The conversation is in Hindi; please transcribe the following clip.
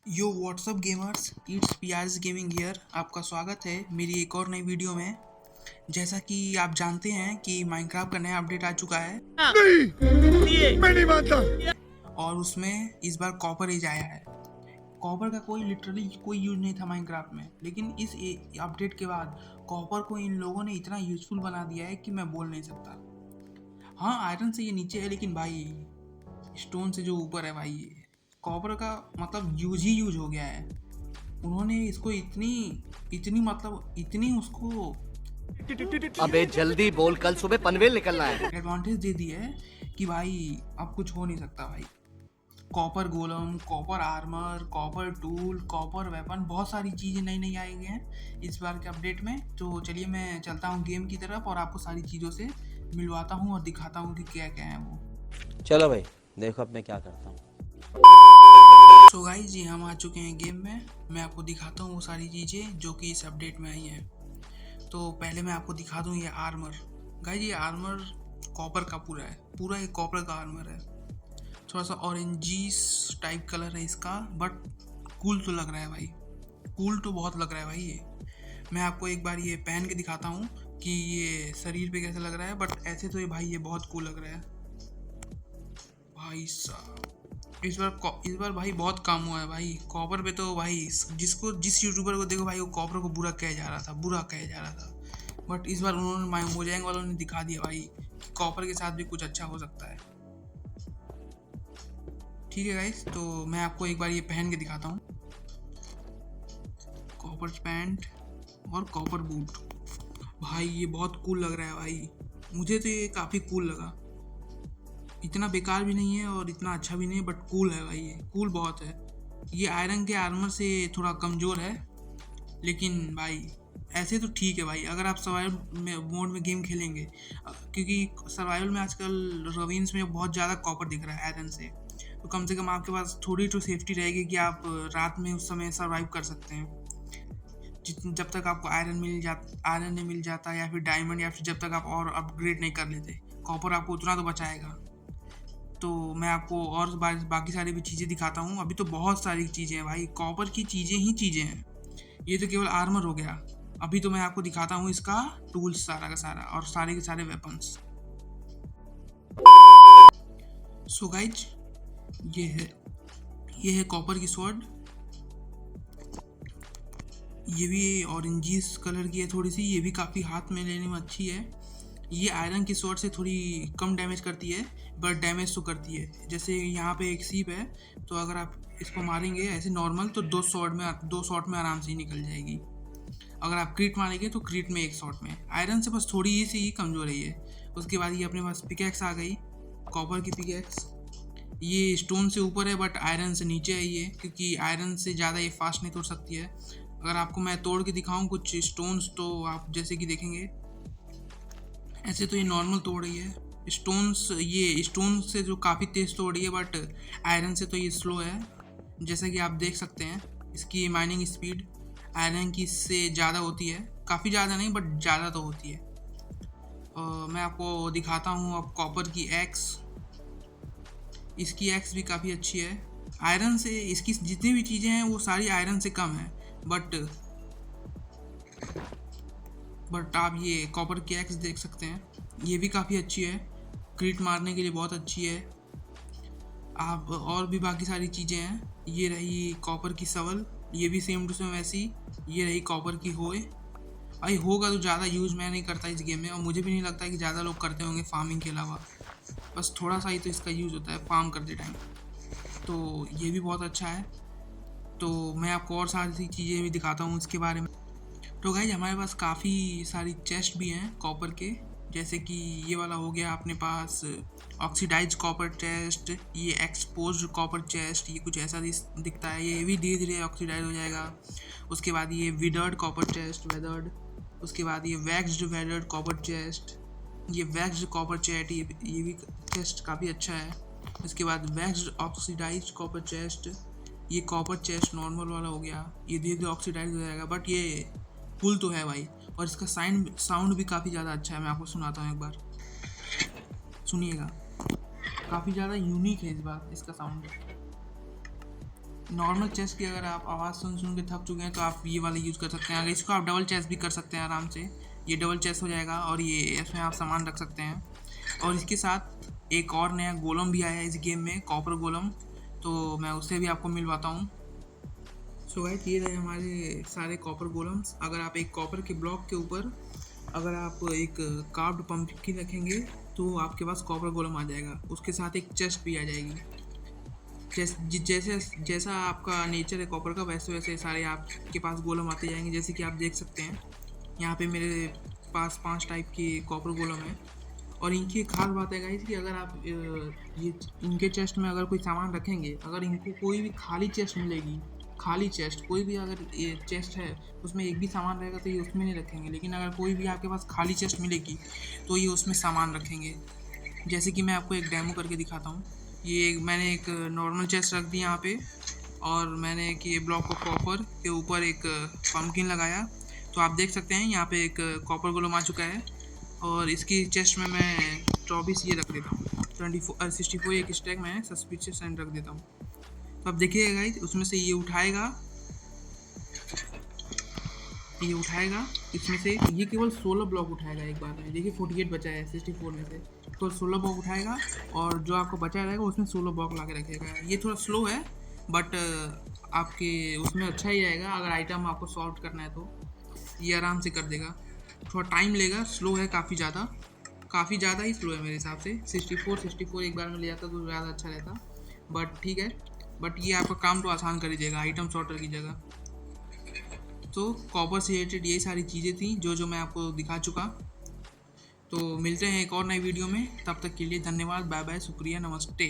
Yo what's up gamers, it's PRS gaming here. आपका स्वागत है मेरी एक और नई वीडियो में। जैसा कि आप जानते हैं कि माइनक्राफ्ट का नया अपडेट आ चुका है नहीं, मैं नहीं मानता। और उसमें इस बार कॉपर एज आया है। कॉपर का लिटरली कोई यूज नहीं था माइनक्राफ्ट में, लेकिन इस अपडेट के बाद कॉपर को इन लोगों ने इतना यूजफुल बना दिया है कि मैं बोल नहीं सकता। हाँ, आयरन से ये नीचे है, लेकिन भाई स्टोन से जो ऊपर है भाई, कॉपर का मतलब यूज ही यूज हो गया है। उन्होंने इसको इतनी इतनी मतलब इतनी उसको अबे जल्दी बोल, कल सुबह पनवेल निकलना है। एडवांटेज दे दी है कि भाई अब कुछ हो नहीं सकता भाई। Copper golem, copper armour, copper tool, copper weapon, बहुत सारी चीज़ें नई नई आई गई हैं इस बार के अपडेट में। तो चलिए मैं चलता हूँ गेम की तरफ और आपको सारी चीज़ों से मिलवाता हूँ और दिखाता हूँ कि क्या क्या है वो। चलो भाई, देखो अब मैं क्या करता हूँ। सो गाइस, जी हम आ चुके हैं गेम में। मैं आपको दिखाता हूँ वो सारी चीज़ें जो कि इस अपडेट में आई हैं। तो पहले मैं आपको दिखा दूँ ये आर्मर। गाइस, ये आर्मर कॉपर का पूरा एक कॉपर का आर्मर है। थोड़ा सा ऑरेंजीस टाइप कलर है इसका, बट कूल तो लग रहा है भाई। कूल तो बहुत लग रहा है भाई ये। मैं आपको एक बार ये पहन के दिखाता हूँ कि ये शरीर पे कैसा लग रहा है, बट ऐसे तो ये भाई ये बहुत कूल लग रहा है भाई साहब। इस बार भाई बहुत काम हुआ है भाई कॉपर पे। तो भाई जिस यूट्यूबर को देखो भाई, वो कॉपर को बुरा कहा जा रहा था, बट इस बार उन्होंने मोजैंग वालों ने दिखा दिया भाई कि कॉपर के साथ भी कुछ अच्छा हो सकता है। ठीक है गाइस, तो मैं आपको एक बार ये पहन के दिखाता हूँ। कॉपर पैंट और कॉपर बूट, भाई ये बहुत कूल लग रहा है भाई। मुझे तो ये काफ़ी कूल लगा। इतना बेकार भी नहीं है और इतना अच्छा भी नहीं है, बट कूल है भाई, ये कूल बहुत है। ये आयरन के आर्मर से थोड़ा कमज़ोर है, लेकिन भाई ऐसे तो ठीक है भाई। अगर आप सर्वाइवल में मोड में गेम खेलेंगे, क्योंकि सर्वाइवल में आजकल रवीन्स में बहुत ज़्यादा कॉपर दिख रहा है आयरन से, तो कम से कम आपके पास थोड़ी तो सेफ्टी रहेगी कि आप रात में उस समय सर्वाइव कर सकते हैं। जब तक आपको आयरन नहीं मिल जाता, या फिर डायमंड, या फिर जब तक आप और अपग्रेड नहीं कर लेते। कॉपर आपको उतना तो बचाएगा। तो मैं आपको और बाकी सारी भी चीज़ें दिखाता हूँ। अभी तो बहुत सारी चीज़ें हैं भाई, कॉपर की चीज़ें ही चीज़ें हैं। ये तो केवल आर्मर हो गया। अभी तो मैं आपको दिखाता हूँ इसका टूल्स सारा का सारा और सारे के सारे वेपन्स। सो गाइज, ये है कॉपर की स्वॉर्ड। ये भी ऑरेंजिस कलर की है थोड़ी सी, ये भी काफ़ी हाथ में लेने में अच्छी है। ये आयरन की स्वॉर्ड से थोड़ी कम डैमेज करती है, बट डैमेज तो करती है। जैसे यहाँ पे एक सीप है, तो अगर आप इसको मारेंगे ऐसे नॉर्मल, तो दो शॉट में आराम से ही निकल जाएगी। अगर आप क्रीट मारेंगे तो क्रीट में एक शॉट में। आयरन से बस थोड़ी सी ही कमज़ोर है ये। उसके बाद ये अपने पास पिकैक्स आ गई, कॉपर की पिकैक्स। ये स्टोन से ऊपर है बट आयरन से नीचे है ये, क्योंकि आयरन से ज़्यादा ये फास्ट नहीं तोड़ सकती है। अगर आपको मैं तोड़ के दिखाऊं कुछ स्टोन्स, तो आप जैसे कि देखेंगे ऐसे तो ये नॉर्मल तोड़ रही है। ये स्टोन से जो काफ़ी तेज़ तोड़ रही है, बट आयरन से तो ये स्लो है। जैसा कि आप देख सकते हैं, इसकी माइनिंग स्पीड आयरन की इससे ज़्यादा होती है। काफ़ी ज़्यादा नहीं, बट ज़्यादा तो होती है। मैं आपको दिखाता हूँ अब कॉपर की एक्स। इसकी एक्स भी काफ़ी अच्छी है। आयरन से इसकी जितनी भी चीज़ें हैं वो सारी आयरन से कम है, बट आप ये कॉपर की एक्स देख सकते हैं, ये भी काफ़ी अच्छी है। क्रीट मारने के लिए बहुत अच्छी है। आप और भी बाकी सारी चीज़ें हैं। ये रही कॉपर की सवल, ये भी सेम टू सेम वैसी। ये रही कॉपर की होए। भाई होगा तो ज़्यादा यूज़ मैं नहीं करता इस गेम में, और मुझे भी नहीं लगता कि ज़्यादा लोग करते होंगे फार्मिंग के अलावा। बस थोड़ा सा ही तो इसका यूज़ होता है फार्म करते टाइम। तो ये भी बहुत अच्छा है। तो मैं आपको और सारी चीज़ें भी दिखाता हूँ इसके बारे में। तो गाइज, हमारे पास काफ़ी सारी चेस्ट भी हैं कॉपर के। जैसे कि ये वाला हो गया अपने पास ऑक्सीडाइज कॉपर चेस्ट, ये एक्सपोज्ड कॉपर चेस्ट, ये कुछ ऐसा दिखता है। ये भी धीरे धीरे ऑक्सीडाइज हो जाएगा। उसके बाद ये विदर्ड कॉपर चेस्ट, वेदर्ड। उसके बाद ये वैक्स्ड वेदर्ड कॉपर चेस्ट, ये वैक्स्ड कॉपर चेस्ट, ये भी चेस्ट काफ़ी अच्छा है। इसके बाद वैक्स्ड ऑक्सीडाइज कॉपर चेस्ट, ये कॉपर चेस्ट नॉर्मल वाला हो गया। ये धीरे धीरे ऑक्सीडाइज हो जाएगा, बट ये कूल तो है भाई। और इसका साउंड भी काफ़ी ज़्यादा अच्छा है। मैं आपको सुनाता हूँ, एक बार सुनिएगा। काफ़ी ज़्यादा यूनिक है इस बार इसका साउंड। नॉर्मल चेस्ट की अगर आप आवाज़ सुन सुन के थक चुके हैं तो आप ये वाला यूज़ कर सकते हैं। अगर इसको आप डबल चेस्ट भी कर सकते हैं आराम से, ये डबल चेस्ट हो जाएगा और ये इसमें आप सामान रख सकते हैं। और इसके साथ एक और नया गोलम भी आया है इस गेम में, कॉपर गोलम, तो मैं उससे भी आपको मिलवाता हूँ। सो गाइस, ये रहे हमारे सारे कॉपर गोलम्स। अगर आप एक कॉपर के ब्लॉक के ऊपर अगर आप एक कार्व्ड पंपकिन रखेंगे तो आपके पास कॉपर गोलम आ जाएगा। उसके साथ एक चेस्ट भी आ जाएगी। जैसे जैसा आपका नेचर है कॉपर का, वैसे वैसे सारे आपके पास गोलम आते जाएंगे। जैसे कि आप देख सकते हैं यहाँ पे मेरे पास 5 टाइप के कॉपर गोलम है। और इनकी एक खास बात है गाइस कि अगर आप ये इनके चेस्ट में अगर कोई सामान रखेंगे, अगर इनको कोई भी खाली चेस्ट मिलेगी, खाली चेस्ट कोई भी अगर ये चेस्ट है उसमें एक भी सामान रहेगा तो ये उसमें नहीं रखेंगे। लेकिन अगर कोई भी आपके पास खाली चेस्ट मिलेगी तो ये उसमें सामान रखेंगे। जैसे कि मैं आपको एक डेमो करके दिखाता हूँ। मैंने एक नॉर्मल चेस्ट रख दी यहाँ पे, और मैंने एक ये ब्लॉक ऑफ कॉपर के ऊपर एक पंपकिन लगाया। तो आप देख सकते हैं यहाँ पे एक कॉपर गोलम आ चुका है। और इसकी चेस्ट में मैं 24 ये रख देता हूँ, 64 एक स्टैक में सस्पिशियस एंड रख देता हूँ। तो आप देखिएगा गाइस, उसमें से ये उठाएगा इसमें से ये केवल 16 ब्लॉक उठाएगा एक बार में। देखिए 48 बचा है 64 में से, तो 16 ब्लॉक उठाएगा और जो आपको बचा रहेगा उसमें 16 ब्लॉक ला के रखेगा। ये थोड़ा स्लो है बट आपके उसमें अच्छा ही रहेगा। अगर आइटम आपको सॉल्व करना है तो ये आराम से कर देगा। थोड़ा टाइम लेगा, स्लो है काफ़ी ज़्यादा ही स्लो है मेरे हिसाब से। 64 एक बार में ले जाता तो ज़्यादा अच्छा रहता, बट ठीक है। बट ये आपका काम तो आसान कर ही देगा आइटम सॉर्टर की जगह। तो कॉपर से रिलेटेड ये सारी चीज़ें थी जो मैं आपको दिखा चुका। तो मिलते हैं एक और नई वीडियो में, तब तक के लिए धन्यवाद, बाय बाय, शुक्रिया, नमस्ते।